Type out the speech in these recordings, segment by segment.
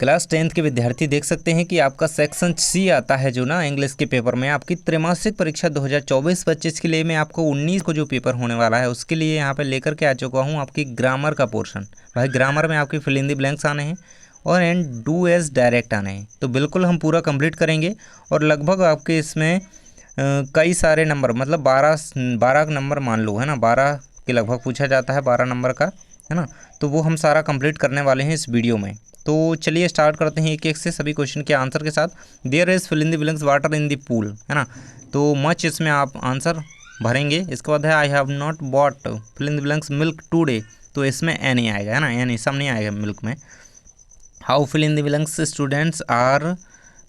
Class 10th के विद्यार्थी देख सकते हैं कि आपका सेक्शन सी आता है जो ना इंग्लिश के पेपर में आपकी त्रैमासिक परीक्षा 2024-25 के लिए मैं आपको 19 को जो पेपर होने वाला है उसके लिए यहाँ पे लेकर के आ चुका हूँ आपकी ग्रामर का पोर्शन। भाई ग्रामर में आपकी फिल इन द ब्लैंक्स आने हैं और एंड डू एज डायरेक्ट आने हैं, तो बिल्कुल हम पूरा कंप्लीट करेंगे। और लगभग आपके इसमें कई सारे नंबर मतलब 12 नंबर मान लो है ना, 12 के लगभग पूछा जाता है, 12 नंबर का है ना, तो वो हम सारा कंप्लीट करने वाले हैं इस वीडियो में। तो चलिए स्टार्ट करते हैं एक एक से सभी क्वेश्चन के आंसर के साथ। There is fill in the blanks water in the pool, है ना, तो मच इसमें आप आंसर भरेंगे। इसके बाद है I have not bought fill in the blanks milk today, तो इसमें ए नहीं आएगा है ना, ए नहीं, सब नहीं आएगा मिल्क में। How fill in the blanks students are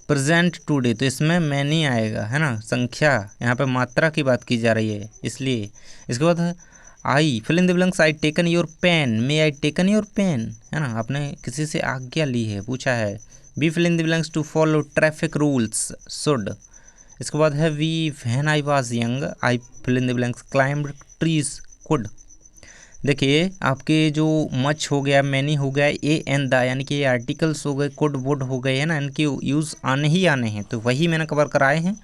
present today, तो इसमें मैनी आएगा है ना, संख्या, यहाँ पे मात्रा की बात की जा रही है इसलिए। इसके बाद है I fill in the blanks I taken your pen, may I taken your pen, है ना, आपने किसी से आज्ञा ली है, पूछा है। Be fill in the blanks to follow traffic rules, should. इसके बाद है we when I was young I fill in the blanks climbed trees, could. देखिए आपके जो मच हो गया, मैनी हो गया, ए एन द, यानी कि ये आर्टिकल्स हो गए, कुड वुड हो गए है ना, इनके यूज़ आने ही आने हैं, तो वही मैंने कवर कराए हैं।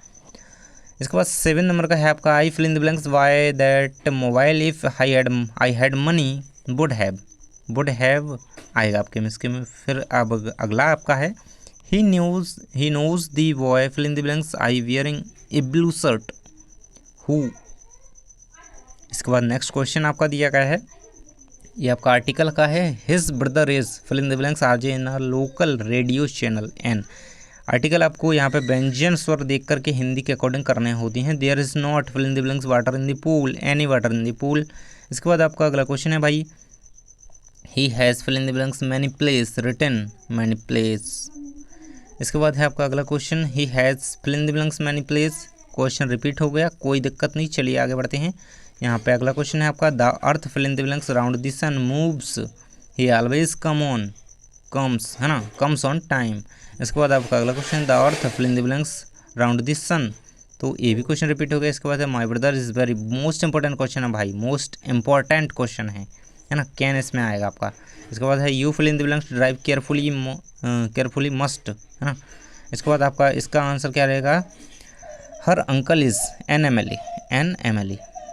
इसके बाद 7 नंबर का है आपका I fill in the blanks why that mobile if I had money would have आएगा आपके में, इसके में। फिर अब अगला आपका है he knows the boy fill in the blanks I wearing a blue shirt, who. इसके बाद नेक्स्ट क्वेश्चन आपका दिया गया है, ये आपका आर्टिकल का है, his brother is fill in the blanks RJ in a local radio channel an. Article आपको यहाँ पे व्यंजन स्वर देख करके हिंदी के अकॉर्डिंग करने होती हैं। There is not fill in the blanks water in the pool, any water in the pool. इसके बाद आपका अगला क्वेश्चन है भाई, he has fill in the blanks many place written, many place. इसके बाद है आपका अगला question, he has fill in the blanks many place. Question repeat हो गया, कोई दिक्कत नहीं, चलिए आगे बढ़ते हैं। यहाँ पे अगला क्वेश्चन है आपका, the earth fill in the blanks round the sun moves, he always comes, है ना, कम्स ऑन टाइम। इसके बाद आपका अगला question, the earth fill in the blanks round the sun, तो ये भी क्वेश्चन रिपीट हो गया। इसके बाद है my brother is very most important question है भाई, मोस्ट इंपॉर्टेंट क्वेश्चन है ना, कैन इसमें आएगा आपका। इसके बाद है you fill in the blanks drive carefully must, है ना। इसके बाद आपका इसका आंसर क्या रहेगा, her uncle is an M L E, है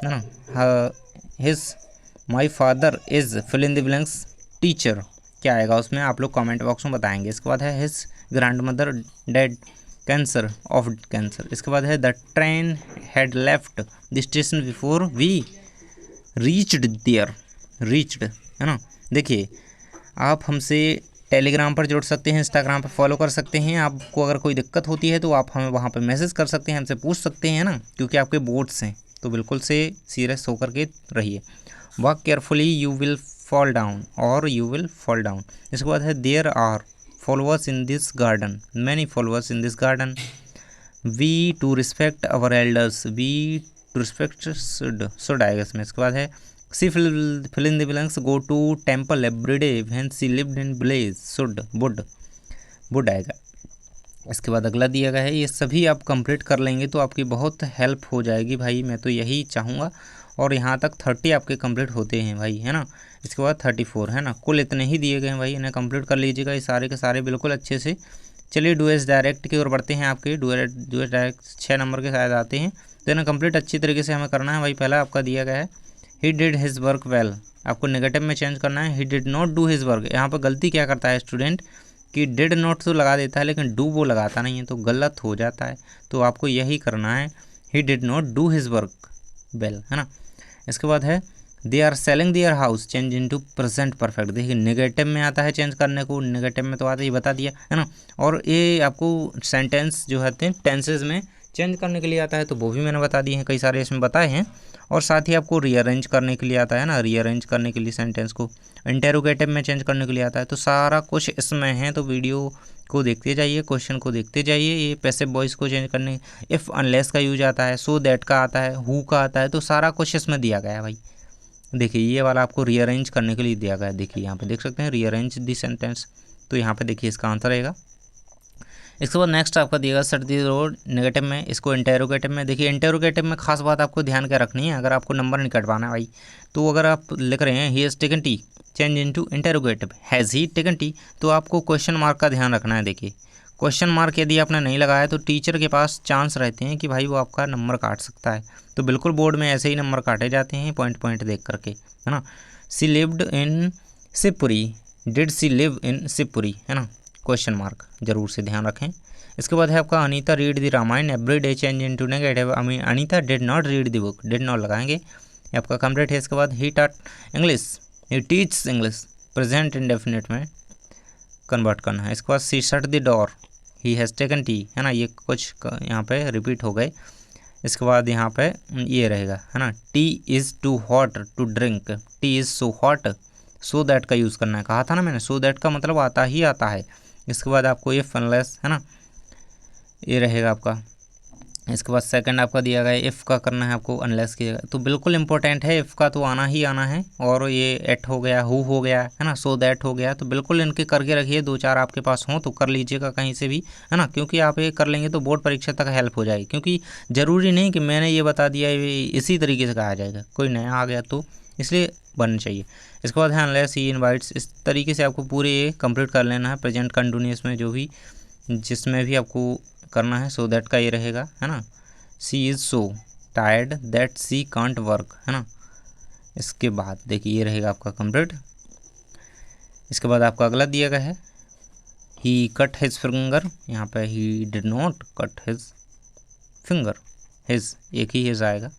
ना, his my father is fill in the blanks teacher, क्या आएगा उसमें आप लोग कमेंट बॉक्स में बताएंगे। इसके बाद है his grandmother dead of cancer. इसके बाद है the train had left the station before we reached, है ना। देखिए आप हमसे टेलीग्राम पर जुड़ सकते हैं, इंस्टाग्राम पर फॉलो कर सकते हैं। आपको अगर कोई दिक्कत होती है तो आप हमें वहाँ पर मैसेज कर सकते हैं, हमसे पूछ सकते हैं ना, क्योंकि आपके बोर्ड्स हैं, तो बिल्कुल से सीरियस होकर के रहिए। Walk carefully you will fall down और यू विल फॉल डाउन। इसके बाद है there are followers in this garden, many followers in this garden. We to respect our elders, we to respect should आएगा इसमें। इसके बाद है she fill in the blanks go to temple everyday when she lived in village, should would आएगा। इसके बाद अगला दिया गया है, ये सभी आप कंप्लीट कर लेंगे तो आपकी बहुत हेल्प हो जाएगी भाई, मैं तो यही चाहूँगा। और यहाँ तक 30 आपके कंप्लीट होते हैं भाई, है ना। इसके बाद 34, है ना, कुल इतने ही दिए गए हैं भाई, इन्हें कंप्लीट कर लीजिएगा ये सारे के सारे बिल्कुल अच्छे से। चलिए डू एस डायरेक्ट की ओर बढ़ते हैं। आपके डू एस डायरेक्ट 6 नंबर के शायद आते हैं, तो इन्हें कंप्लीट अच्छी तरीके से हमें करना है भाई। पहला आपका दिया गया है he did his work well, आपको नेगेटिव में चेंज करना है, he did not do his work. यहाँ पर गलती क्या करता है स्टूडेंट कि डिड नॉट तो लगा देता है लेकिन डू वो लगाता नहीं है, तो गलत हो जाता है, तो आपको यही करना है, he did not do his work well, है ना। इसके बाद है they are selling their house, change into present perfect. देखिए नेगेटिव में आता है चेंज करने को, नेगेटिव में तो आता ही बता दिया, है ना। और ये आपको सेंटेंस जो है टेंसेज में चेंज करने के लिए आता है, तो वो भी मैंने बता दिए हैं, कई सारे इसमें बताए हैं। और साथ ही आपको रीअरेंज करने के लिए आता है ना, रीअरेंज करने के लिए सेंटेंस को इंटेरोगेटिव में चेंज करने के लिए आता है, तो सारा कुछ इसमें है। तो वीडियो को देखते जाइए, क्वेश्चन को देखते जाइए। ये पैसिव वॉइस को चेंज करने इफ़ अनलेस का यूज आता है, सो दैट का आता है, हु का आता है, तो सारा कुछ इसमें दिया गया है भाई। देखिए ये वाला आपको रीअरेंज करने के लिए दिया गया है, देखिए यहाँ पे देख सकते हैं रीअरेंज दी सेंटेंस, तो यहाँ पे देखिए इसका आंसर रहेगा इसके बाद नेक्स्ट आपका दिएगा सेट द रोड नेगेटिव में, इसको इंटेरोगेटिव में। देखिए इंटेरोगेटिव में खास बात आपको ध्यान क्या रखनी है, अगर आपको नंबर नहीं कटवाना भाई, तो अगर आप लिख रहे हैं ही has taken T, change into interrogative, has he taken T, तो आपको क्वेश्चन मार्क का ध्यान रखना है। देखिए क्वेश्चन मार्क यदि आपने नहीं लगाया तो टीचर के पास चांस रहते हैं कि भाई वो आपका नंबर काट सकता है। तो बिल्कुल बोर्ड में ऐसे ही नंबर काटे जाते हैं पॉइंट पॉइंट देख करके, है ना। She lived in Shivpuri, did she live in Shivpuri, है ना, क्वेश्चन मार्क जरूर से ध्यान रखें। इसके बाद है आपका Anita read the Ramayana every day, change into negative, Anita did not read the book, did not लगाएंगे, ये आपका कंप्लीट है। इसके बाद he taught English, he teach English, present indefinite में कन्वर्ट करना है। इसके बाद she shut the door, he has taken tea, है ना, ये कुछ यहाँ पे रिपीट हो गए। इसके बाद यहाँ पे ये रहेगा, है ना, tea is too hot to drink, tea is so hot, so that का यूज़ करना है, कहा था ना मैंने, सो दैट का मतलब आता ही आता है। इसके बाद आपको ये फनलेस, है ना, ये रहेगा आपका। इसके बाद सेकंड आपका दिया गया इफ़ का करना है आपको अनलेस की जगह, तो बिल्कुल इंपॉर्टेंट है, इफ़ का तो आना ही आना है। और ये एट हो गया, हु हो गया, है ना, सो दैट हो गया, तो बिल्कुल इनके करके रखिए, 2-4 आपके पास हों तो कर लीजिएगा कहीं से भी, है ना, क्योंकि आप ये कर लेंगे तो बोर्ड परीक्षा तक हेल्प हो जाएगी। क्योंकि ज़रूरी नहीं कि मैंने ये बता दिया इसी तरीके से कहा जाएगा, कोई नया आ गया तो इसलिए बनना चाहिए। इसके बाद है अनलेस ही इनवाइट्स, इस तरीके से आपको पूरे ये कंप्लीट कर लेना है। प्रेजेंट कंटिन्यूअस में जो भी जिसमें भी आपको करना है, सो दैट का ये रहेगा, है ना, she is so tired that she can't work, है ना। इसके बाद देखिए ये रहेगा आपका कंप्लीट। इसके बाद आपका अगला दिया गया है ही कट हिज फिंगर, यहाँ पे ही did not cut his finger, his एक ही हिज आएगा।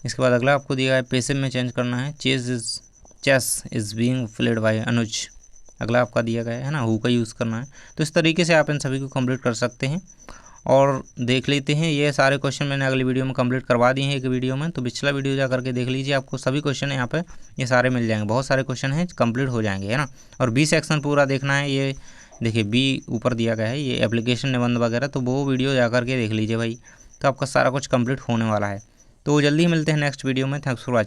इसके बाद अगला आपको दिया है पैसिव में चेंज करना है, chess is being played by Anuj, अगला आपका दिया गया है ना, हु का यूज़ करना है। तो इस तरीके से आप इन सभी को कंप्लीट कर सकते हैं। और देख लेते हैं ये सारे क्वेश्चन मैंने अगली वीडियो में कंप्लीट करवा दिए हैं एक वीडियो में, तो पिछला वीडियो जा करके देख लीजिए, आपको सभी क्वेश्चन यहाँ पे ये सारे मिल जाएंगे, बहुत सारे क्वेश्चन हैं कंप्लीट हो जाएंगे, है ना। और बी सेक्शन पूरा देखना है, ये देखिए बी ऊपर दिया गया है, ये एप्लीकेशन निबंध वगैरह, तो वो वीडियो जा करके देख लीजिए भाई, तो आपका सारा कुछ कंप्लीट होने वाला है। तो जल्दी ही मिलते हैं नेक्स्ट वीडियो में। Thanks for watching.